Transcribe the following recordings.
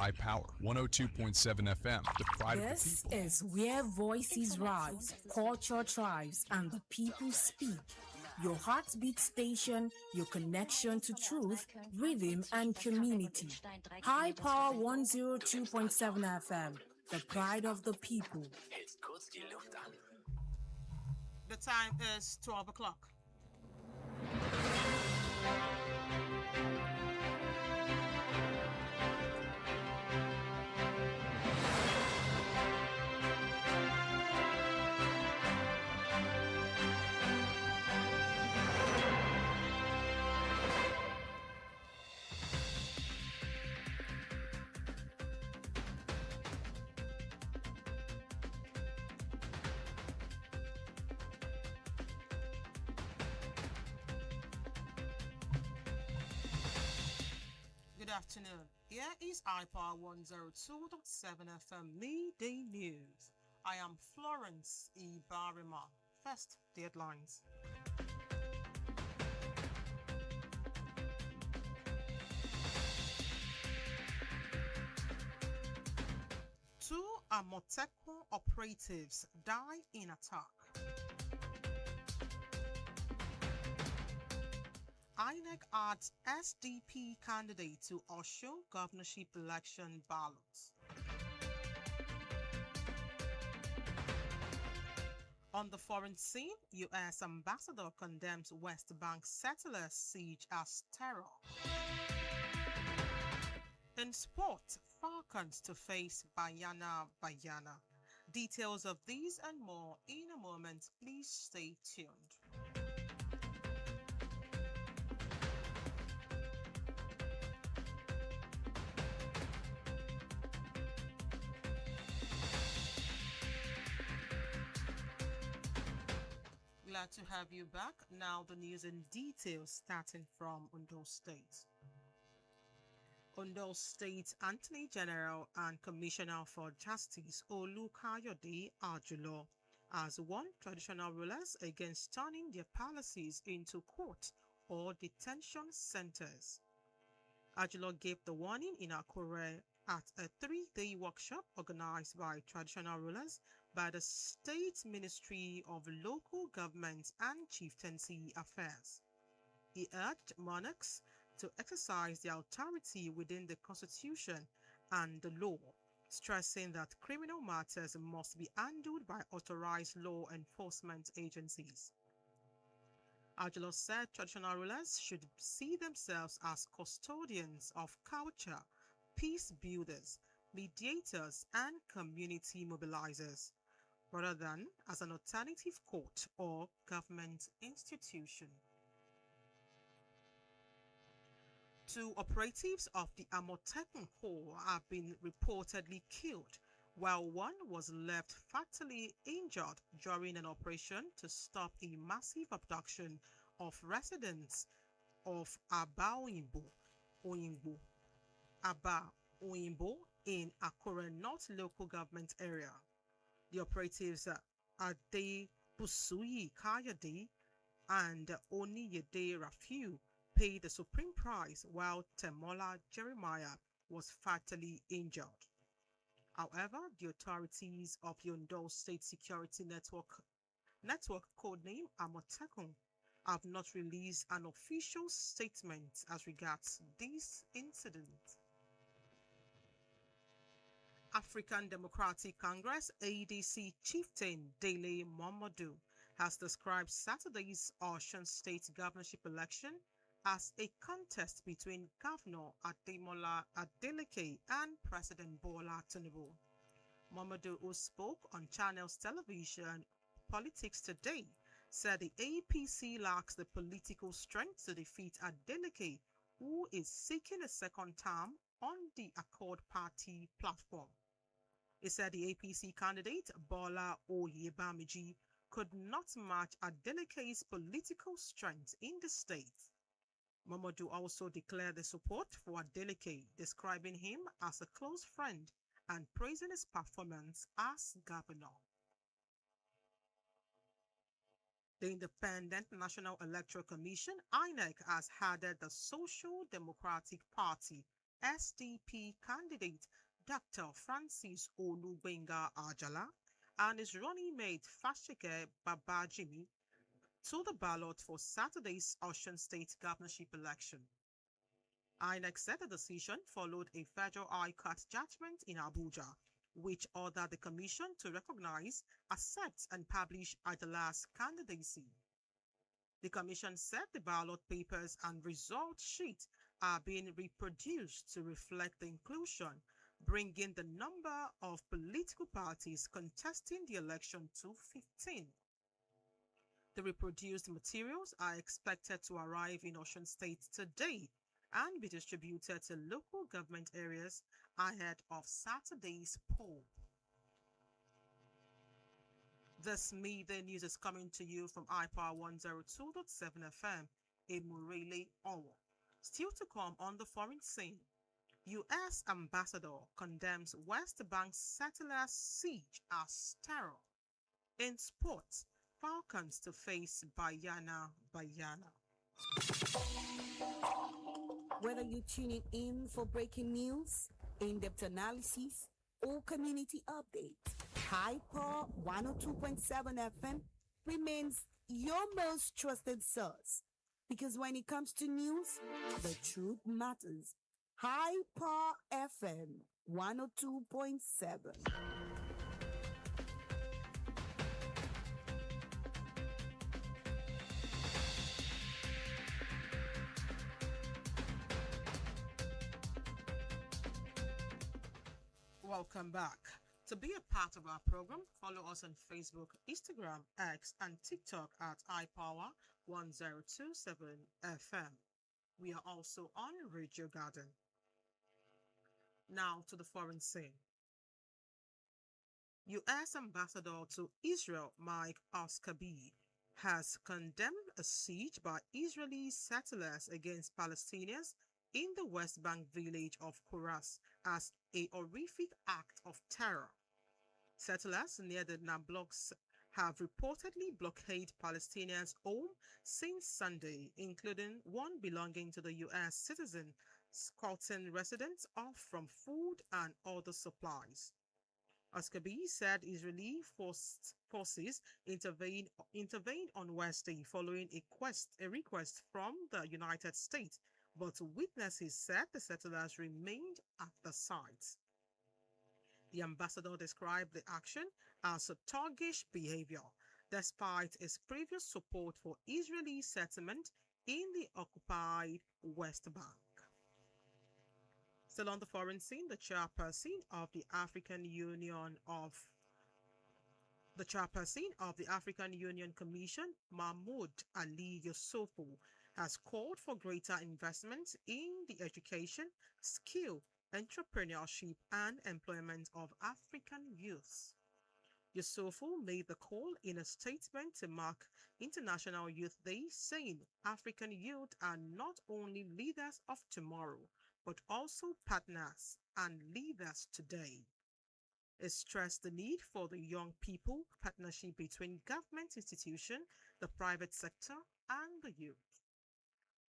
iPower 102.7 FM, the pride of the This people. is where voices rise, culture thrives, and the people speak. Your heartbeat station, your connection to truth, rhythm, and community. High Power 102.7 FM, the pride of the people. The time is 12 o'clock. Good afternoon. Here is iPower 102.7 FM Midday News. I am Florence Ibarima. First, the headlines. Two Amotekun operatives die in attack. INEC adds SDP candidate to Osho governorship election ballots. On the foreign scene, U.S. ambassador condemns West Bank settlers' siege as terror. In sport, Falcons to face Bayana. Details of these and more in a moment. Please stay tuned. Glad to have you back. Now the news in detail, starting from Ondo State. Ondo State Attorney General and Commissioner for Justice Olukayode Ajulo has warned traditional rulers against turning their palaces into court or detention centers. Ajulo gave the warning in Akure at a 3-day workshop organized by traditional rulers by the State Ministry of Local Government and Chieftaincy Affairs. He urged monarchs to exercise their authority within the Constitution and the law, stressing that criminal matters must be handled by authorized law enforcement agencies. Ajulo said traditional rulers should see themselves as custodians of culture, peace builders, mediators, and community mobilizers, rather than as an alternative court or government institution. Two operatives of the Amotekun Corps have been reportedly killed, while one was left fatally injured during an operation to stop a massive abduction of residents of Aba Oyinbo in Akure North local government area. The operatives Ade Busuyi Kayode and Oniyede Rafiu paid the supreme price, while Temola Jeremiah was fatally injured. However, the authorities of the Ondo State Security Network codename Amotekun have not released an official statement as regards this incident. African Democratic Congress ADC chieftain Dele Momodu has described Saturday's Osun State governorship election as a contest between Governor Ademola Adeleke and President Bola Tinubu. Momodu, who spoke on Channels Television Politics Today, said the APC lacks the political strength to defeat Adeleke, who is seeking a second term on the Accord Party platform. He said the APC candidate, Bola Oyebamiji, could not match Adeleke's political strength in the state. Momodu also declared the support for Adeleke, describing him as a close friend and praising his performance as governor. The Independent National Electoral Commission (INEC) has added the Social Democratic Party (SDP) candidate Dr. Francis Olugbenga Ajala and his running mate Fashike Babajimi to the ballot for Saturday's Osun State governorship election. INEC said the decision followed a federal high court judgment in Abuja, which ordered the commission to recognize, accept, and publish Ajala's candidacy. The commission said the ballot papers and result sheet are being reproduced to reflect the inclusion, bringing the number of political parties contesting the election to 15. The reproduced materials are expected to arrive in Osun State today and be distributed to local government areas ahead of Saturday's poll. This midday news is coming to you from iPower 102.7 FM in Murele, Owo. Still to come on the foreign scene, U.S. ambassador condemns West Bank settlers' siege as terror. In sports, Falcons to face Bayana. Whether you're tuning in for breaking news, in-depth analysis, or community updates, Hyper 102.7 FM remains your most trusted source. Because when it comes to news, the truth matters. Hyper FM 102.7. Welcome back. To be a part of our program, follow us on Facebook, Instagram, X, and TikTok at iPower1027 FM. We are also on Radio Garden. Now to the foreign scene. U.S. Ambassador to Israel Mike Huckabee has condemned a siege by Israeli settlers against Palestinians in the West Bank village of Kuras as a horrific act of terror. Settlers near the Nablogs have reportedly blockaded Palestinians' home since Sunday, including one belonging to the U.S. citizen, cutting residents off from food and other supplies. Huckabee said Israeli forces intervened on Wednesday following a request from the United States, but witnesses said the settlers remained at the site. The ambassador described the action as a thuggish behavior, despite his previous support for Israeli settlement in the occupied West Bank. Still on the foreign scene, the chairperson of the African Union Commission, Mahmoud Ali Yusufu, has called for greater investment in the education, skill, entrepreneurship, and employment of African youth. Yusufu made the call in a statement to mark International Youth Day, saying African youth are not only leaders of tomorrow, but also partners and leaders today. He stressed the need for the young people partnership between government institutions, the private sector, and the youth.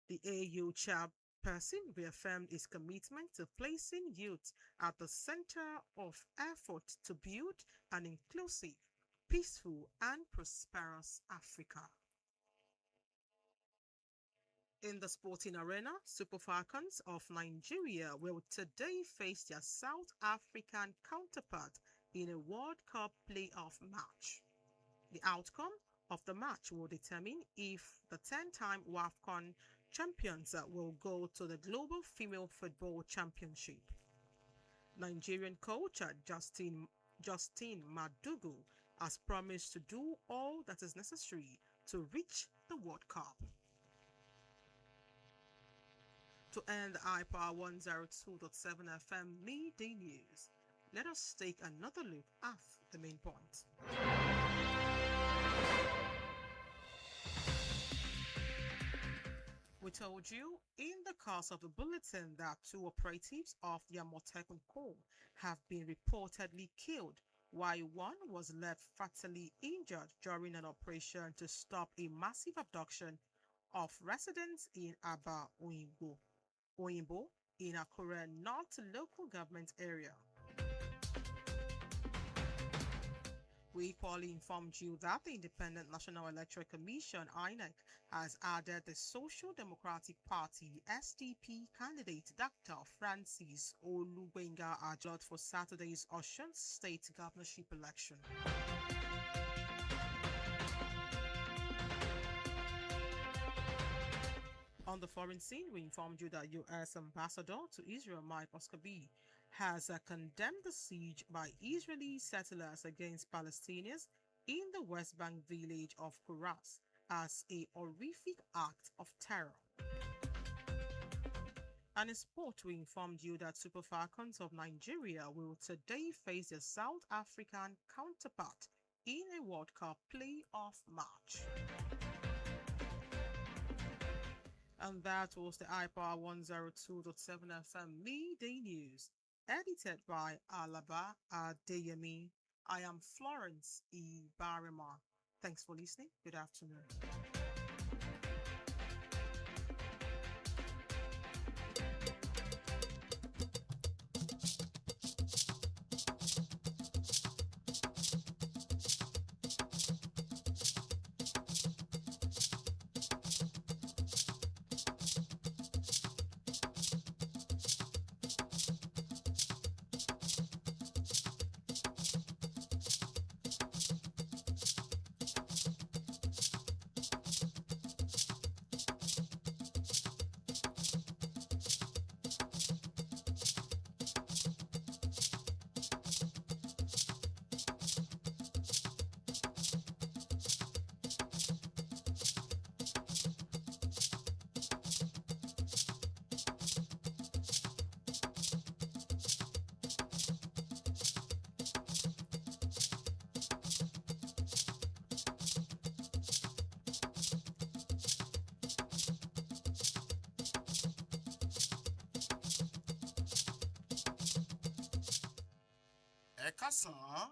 The AU chairperson reaffirmed his commitment to placing youth at the center of effort to build an inclusive, peaceful, and prosperous Africa. In the sporting arena, Super Falcons of Nigeria will today face their South African counterpart in a World Cup playoff match. The outcome of the match will determine if the 10-time WAFCON champions will go to the Global Female Football Championship. Nigerian coach Justin Madugu has promised to do all that is necessary to reach the World Cup. To end the iPower 102.7 FM midday news, let us take another look at the main points. We told you in the course of the bulletin that two operatives of the Amotekun Corps have been reportedly killed while one was left fatally injured during an operation to stop a massive abduction of residents in Aba Oyimbo in Akure North local government area. We equally informed you that the Independent National Electoral Commission, INEC, has added the Social Democratic Party, SDP, candidate Dr. Francis Olubenga Ajot for Saturday's Osun State governorship election. On the foreign scene, we informed you that U.S. Ambassador to Israel, Mike Huckabee, has condemned the siege by Israeli settlers against Palestinians in the West Bank village of Kuras as a horrific act of terror. And in sport, we informed you that Super Falcons of Nigeria will today face their South African counterpart in a World Cup playoff match. And that was the iPower 102.7 FM Midday News, edited by Alaba Adeyemi. I am Florence E. Barrymore. Thanks for listening. Good afternoon. Kásán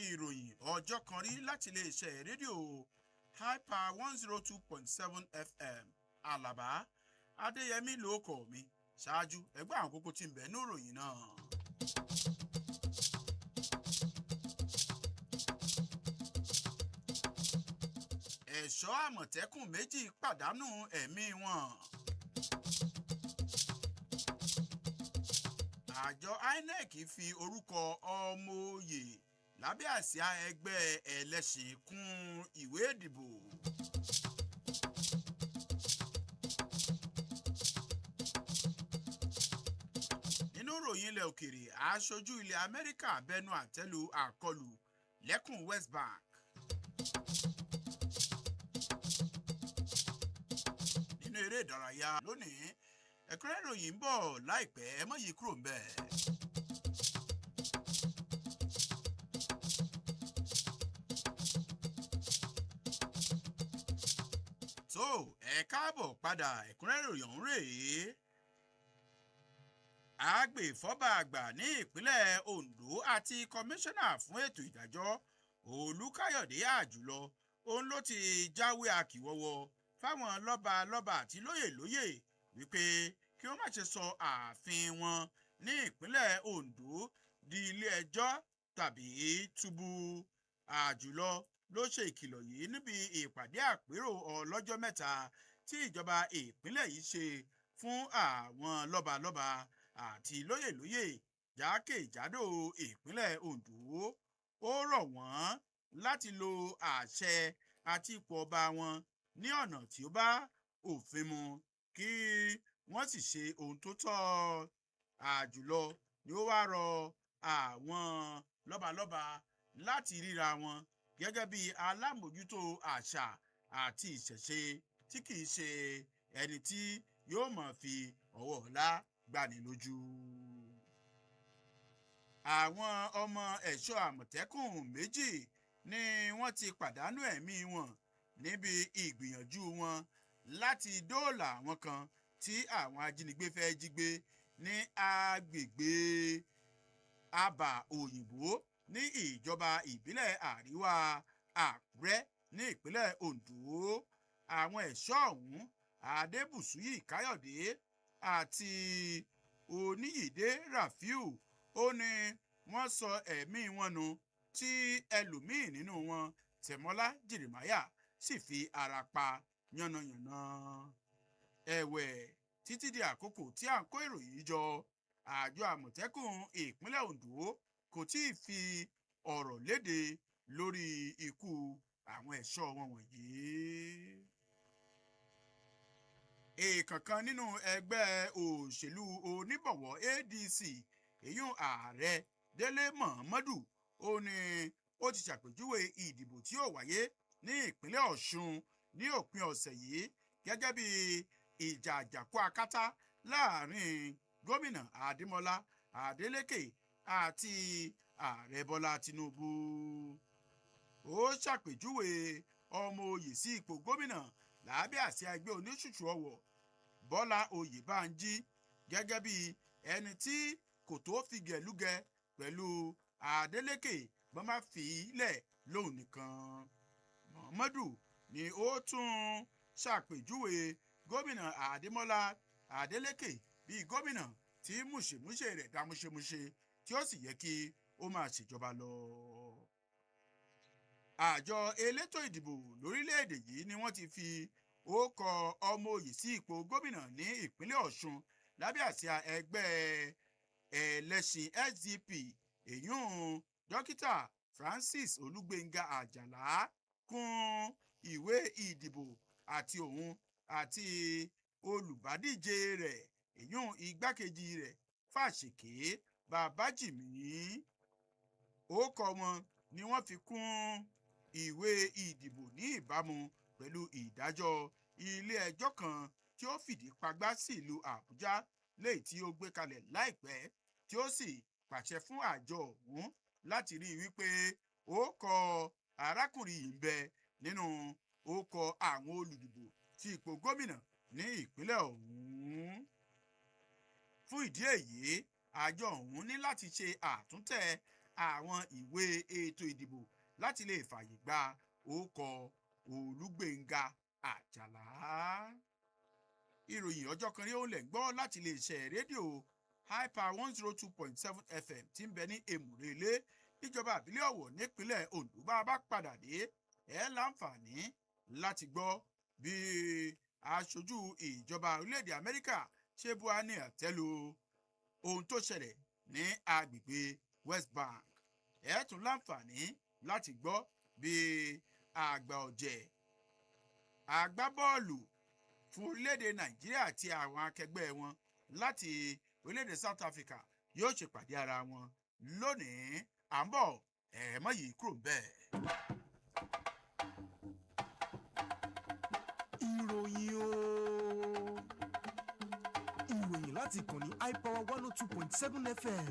ìròyìn ọjọ́ kan rí láti iléeṣẹ́ rédíò Hyper 102.7 FM Àlàbá Adéyẹmí lóòkọ mi ṣáájú ẹgbẹ́ àwọn kókó tí ń bẹ ní ìròyìn náà. Ẹ̀ṣọ́ Àmọ̀tẹ́kùn méjì pàdánù ẹ̀mí wọn. Àjọ INEC fi orúkọ ọmọ oyè lábẹ́ àsíá ẹgbẹ́ ẹlẹ́sìn kún ìwé ìdìbò. Nínú ìròyìn ilẹ̀ òkèèrè, aṣojú ilẹ̀ Amẹ́ríkà bẹnu àtẹ́lu àkọlù lẹ́kùn West Bank. Nínú eré ìdárayá lónìí, ẹ̀kúnrẹ́rẹ́ ìròyìn ń bọ̀ láìpẹ́, ẹ má yí kúrò ńbẹ̀. tó ẹ káàbọ̀ padà, ẹ̀kúnrẹ́rẹ́ ìròyìn ọ̀hún rèé. Agbèfọ́ba àgbà ní ìpínlẹ̀ Ondo àti kọmíṣánná fún ètò ìdájọ́ Olúkáyọ̀dé Àjùlọ òun ló ti jáwé akíwọ́wọ́ fáwọn lọ́balọ́ba àti lóyèlóyè wípé kí wọ́n má ṣe sọ ààfin wọn ní ìpínlẹ̀ Ondo di ilé ẹjọ́ tàbí túbú. Àjùlọ ló ṣe ìkìlọ̀ yìí níbi ìpàdé àpérò ọlọ́jọ́ mẹ́ta tí ìjọba ìpínlẹ̀ yìí ṣe fún àwọn lọ́balọ́ba àti lóyèlóyè jákèjádò ìpínlẹ̀ Ondo. Ó rọ̀ wọ́n láti lo àṣẹ àti ipò ọba wọn ní ọ̀nà tí ó bá òfin mu kí wọ́n sì ṣe ohun tó tọ́. Àjùlọ ni ó wá rọ àwọn lọ́balọ́ba láti ríra wọn gẹ́gẹ́ bí alámòjútó àṣà àti ìṣẹ̀ṣe tí kìí ṣe ẹni tí yóò máa fi ọwọ́ ọ̀la gbani lójú. Àwọn ọmọ ẹ̀ṣọ́ àmọ̀tẹ́kùn méjì ni wọ́n ti pàdánù ẹ̀mí wọn níbi ìgbìyànjú wọn láti dóòlà àwọn kan tí àwọn ajínigbé fẹ́ jí gbé ní agbègbè Aba Òyìnbó ní ìjọba ìbílẹ̀ àríwá Àkúrẹ́ ní ìpínlẹ̀ Oǹdó. Àwọn ẹ̀ṣọ́ ọ̀hún Adébùsúyì Káyọ̀dé àti Oníyìdé Rafiu ó ní wọ́n sọ ẹ̀mí wọn nù tí ẹlòmíì nínú wọn Tẹ̀mọ́lá Jèrèmáyà sì fi ara pa yánnayànna. Ẹ̀wẹ̀ títí di àkókò tí à ń kó ìròyìn jọ, àjọ Àmọ̀tẹ́kùn ìpínlẹ̀ Oǹdó kò tí ì fi ọ̀rọ̀ léde lórí ikú àwọn ẹ̀ṣọ́ wọn wọ̀nyí. Ìkànkan nínú ẹgbẹ́ òṣèlú oníbọ̀wọ̀ ADC èyún ààrẹ Délé Mọ̀mọ́dù ó ní ó ti ṣàpèjúwe ìdìbò tí ó wáyé ní ìpínlẹ̀ Ọ̀ṣun ní òpin ọ̀sẹ̀ yìí gẹ́gẹ́ bí ìjà àjàkú akátá láàrin gómìnà Adémọ́lá Adélékè àti ààrẹ Bọ́lá Tinubu. Ó ṣàpèjúwe ọmọ oyè sí ipò gómìnà lábẹ́ àsíá ẹgbẹ́ oníṣùṣù ọwọ̀ Bọ́lá Oyèbánjí gẹ́gẹ́ bí ẹni tí kò tó fi gẹ̀lúgẹ pẹ̀lú Adélékè bọ́n má fi lẹ̀ lóun nìkan. Mọ̀mọ́dù ni ó tún ṣàpèjúwe gómìnà Adémọ́lá Adélékè bíi gómìnà tí múṣemúṣe rẹ̀ dá múṣemúṣe tí ó sì yẹ kí ó máa ṣèjọba lọ. Àjọ elétò ìdìbò lórílẹ̀‐èdè yìí ni wọ́n ti fi orúkọ ọmọ oyè sí ipò gómìnà ní ìpínlẹ̀ Ọ̀ṣun lábẹ́ àsíá ẹgbẹ́ ẹlẹ́sìn SDP èyún dókítà Francis Olúgbénga Àjàlá kún ìwé ìdìbò àti òun àti olùbádíje rẹ̀ èyún igbákejì rẹ̀ Fàṣèké Babájìmí. Orúkọ wọn ni wọ́n fi kún ìwé ìdìbò ní ìbámu pẹ̀lú ìdájọ́ ilé ẹjọ́ kan tí ó fìdí pagbá sí ìlú Àbújá léyìí tí ó gbé kalẹ̀ láìpẹ́ tí ó sì pàṣẹ fún àjọ ọ̀hún láti rí i wípé orúkọ arákùnrin yìí ń bẹ nínú orúkọ àwọn olùdìbò sí ipò gómìnà ní ìpínlẹ̀ ọ̀hún. Fún ìdí èyí, àjọ ọ̀hún ní láti ṣe àtúntẹ̀ àwọn ìwé ètò ìdìbò láti lè fààyè gba orúkọ Olúgbénga Àjàlá. Ìròyìn ọjọ́ kan rí ó lẹ̀ ń gbọ́ láti lè ṣe rédíò Hyper 102.7 FM tí ń bẹ ní Èmùrèlé níjọba àbílẹ̀ Ọ̀wọ̀ nípínlẹ̀ Oǹdó. Bá a bá padà dé ẹ láǹfààní láti gbọ́ bí aṣojú ìjọba orílẹ̀-èdè Amẹ́ríkà ṣe bu ní àtẹ́lu ohun tó ṣẹlẹ̀ ní agbègbè West Bank. Ẹ tún láǹfààní láti gbọ́ bí àgbà ọ̀jẹ̀ agbábọ́ọ̀lù fún orílẹ̀-èdè Nàìjíríà àti àwọn akẹgbẹ́ wọn láti orílẹ̀-èdè South Africa yóò ṣe pàdé ara wọn lónìí. À ń bọ̀ ẹ̀ẹ́mọ́ yìí kúrò ń bẹ́ẹ̀. Ìròyìn o. Ìròyìn láti ìkànnì iPower 102.7 FM.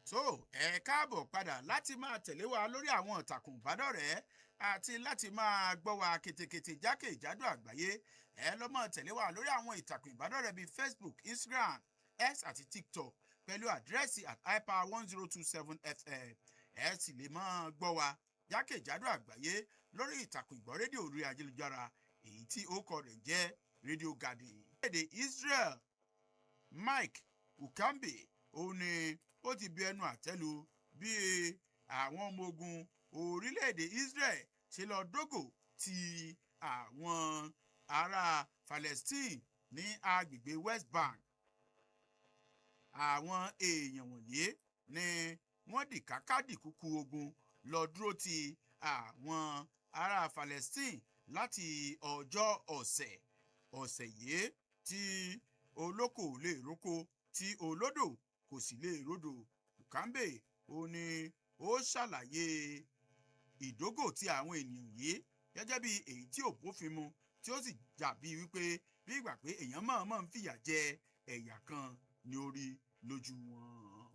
So ẹ káàbọ̀ padà láti máa tẹ̀lé wa lórí àwọn ìtàkùn ìbádọ́rẹ̀ẹ́ àti láti máa gbọ́ wa ketekete jákèjádò àgbáyé. Ẹ lọ máa tẹ̀lé wa lórí àwọn ìtàkùn ìbádọ́rẹ̀ẹ́ bíi Facebook, Instagram, X àti TikTok pẹ̀lú àdírẹ́sì @hyper1027 FM. Ẹ sì lè máa gbọ́ wa jákèjádò àgbáyé lórí ìtàkùn ìgbọ́ rédíò orí ayélujára èyí tí orúkọ rẹ̀ jẹ́ Radio Garden. Èdè Israel Mike Ukambe òun ni ó ti bí ẹnu àtẹ́lu bí àwọn ọmọ ogun orílẹ̀-èdè Israel ṣe lọ dógò ti àwọn ará Palestine ní agbègbè West Bank. Àwọn èèyàn wọ̀nyí ni wọ́n dìkákádìkúkú ogun lọ dúró ti àwọn ará Palestine láti ọjọ́ ọ̀sẹ̀ yìí tí olóko lè róko tí olódò kò sì lè rodò. Ukambe ó ní ó ṣàlàyé ìdógò tí àwọn ènìyàn yìí gẹ́gẹ́ bí èyí tí ò bófin mu tí ó sì dàbí wípé bí ìgbà pé èèyàn mọ̀ọ́mọ̀ ń fìyà jẹ ẹ̀yà kan ní orí lójú wọn.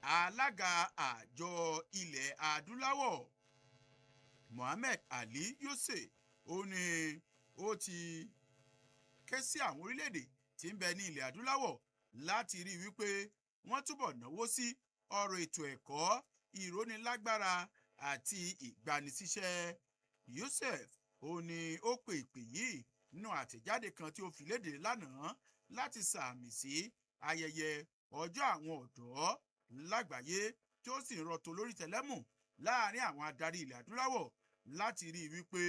Alága àjọ ilẹ̀ adúláwọ̀ Mohammed Ali Yusuf ó ní ó ti ké sí àwọn orílẹ̀-èdè tí ń bẹ ní ilẹ̀ adúláwọ̀ láti rí wípé wọ́n túbọ̀ náwó sí ọ̀rọ̀ ètò ẹ̀kọ́, ìrónilágbára àti ìgbanisíṣẹ́. Yusuf ó ní ó pe ìpè yìí nínú àtẹ̀jáde kan tí ó fi léde lánàá láti sàmì sí ayẹyẹ ọjọ́ àwọn ọ̀dọ́ lágbàáyé tí ó sì ń rọ̀tò lórí tẹ̀lẹ́mù láàrin àwọn adarí ilẹ̀ adúláwọ̀ láti rí wípé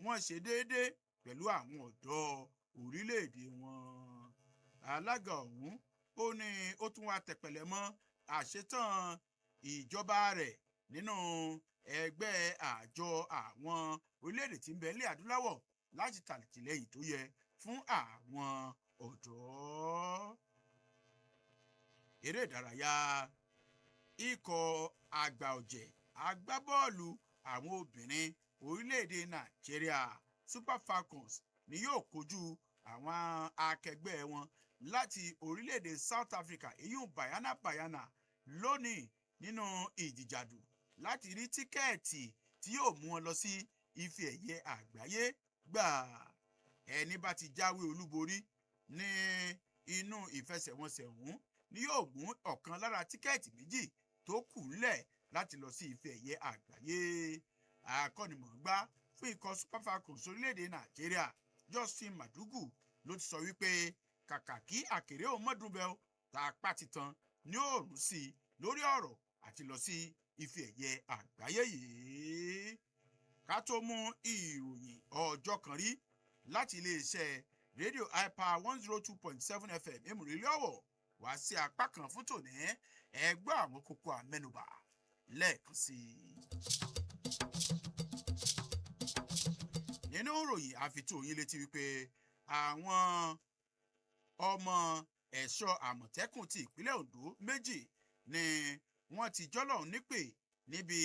wọ́n ṣe déédéé pẹ̀lú àwọn ọ̀dọ́ orílẹ̀-èdè wọn. Alága ọ̀hún ó ní ó tún wá tẹ̀pẹ̀lẹ̀ mọ́ àṣetán ìjọba rẹ̀ nínú ẹgbẹ́ àjọ àwọn orílẹ̀-èdè tí ń bẹ nílẹ̀ adúláwọ̀ láti tàlẹ̀tìlẹ́yìn tó yẹ fún àwọn ọ̀dọ́. Eré ìdárayá. Ikọ̀ àgbà ọ̀jẹ̀ agbábọ́ọ̀lù àwọn obìnrin orílẹ̀-èdè Nàìjíríà Super Falcons ni yóò kojú àwọn akẹgbẹ́ wọn láti orílẹ̀-èdè South Africa èyún Banyana lónìí nínú ìjìjàdù láti rí tíkẹ́ẹ̀tì tí yóò mú wọn lọ sí ife ẹ̀yẹ àgbáyé gbà. Ẹni bá ti jáwé olúborí ní inú ìfẹsẹ̀wọnsẹ̀ ọ̀hún ni yóò mú ọ̀kan lára tíkẹ́ẹ̀tì méjì tó kù ńlẹ̀ láti lọ sí ife ẹ̀yẹ àgbáyé. Akọ́nimọ̀ọ́gbá fún ikọ̀ Super Falcons orílẹ̀-èdè Nàìjíríà Justin Madugu ló ti sọ wípé kàkà kí àkèrè òun mọ́dúnbẹ́ tá a pa titan ní òòrùn sí i lórí ọ̀rọ̀ àti lọ sí ife ẹ̀yẹ àgbáyé yìí. Ká tó mú ìròyìn ọjọ́ kan rí láti iléeṣẹ́ rédíò Hyper 102.7 FM Èmùrèlé Ọ̀wọ̀ wá sí apá kan fún tòní ẹgbẹ́ àwọn kókó àmẹ́nubà lẹ́ẹ̀kan sí i. Nínú ìròyìn àfitóyin létí wípé àwọn ọmọ ẹ̀ṣọ́ àmọ̀tẹ́kùn ti ìpínlẹ̀ Ondo méjì ni wọ́n ti jọ́lọ́run nípè níbi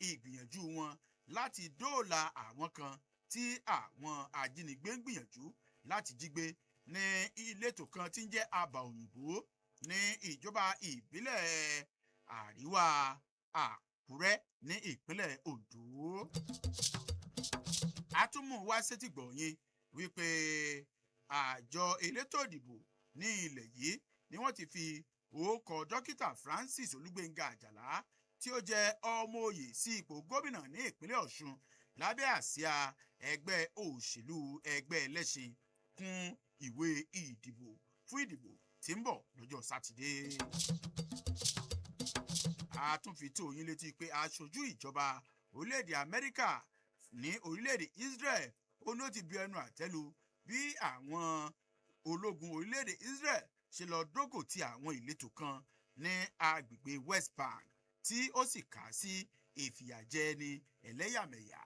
ìgbìyànjú wọn láti dóòlà àwọn kan tí àwọn ajínigbé ń gbìyànjú láti jí gbé ní ìletò kan tí ń jẹ́ Àbà Òyìnbó ní ìjọba ìbílẹ̀ Àríwá Àkúrẹ́ ní ìpínlẹ̀ Ondo. Atúmù wá sétí gbọ̀nyìn wípé àjọ elétò ìdìbò ní ilẹ̀ yìí ni wọ́n ti fi orúkọ dókítà Francis Olúgbéngà Àjàlá tí ó jẹ́ ọmọ oyè sí ipò gómìnà ní ìpínlẹ̀ Ọ̀ṣun lábẹ́ àsíá ẹgbẹ́ òṣèlú ẹgbẹ́ ẹlẹ́ṣin kún ìwé ìdìbò fún ìdìbò tí ń bọ̀ lọ́jọ́ Sátidé. A tún fi tó yín létí pé aṣojú ìjọba orílẹ̀-èdè Amẹ́ríkà ní orílẹ̀-èdè Israel ó ní ó ti bu ẹnu àtẹ́lu bí àwọn ológun orílẹ̀-èdè Israel ṣe lọ dógò ti àwọn ìletò kan ní agbègbè West Bank tí ó sì kà sí ìfìyàjẹni ẹlẹ́yàmẹ̀yà.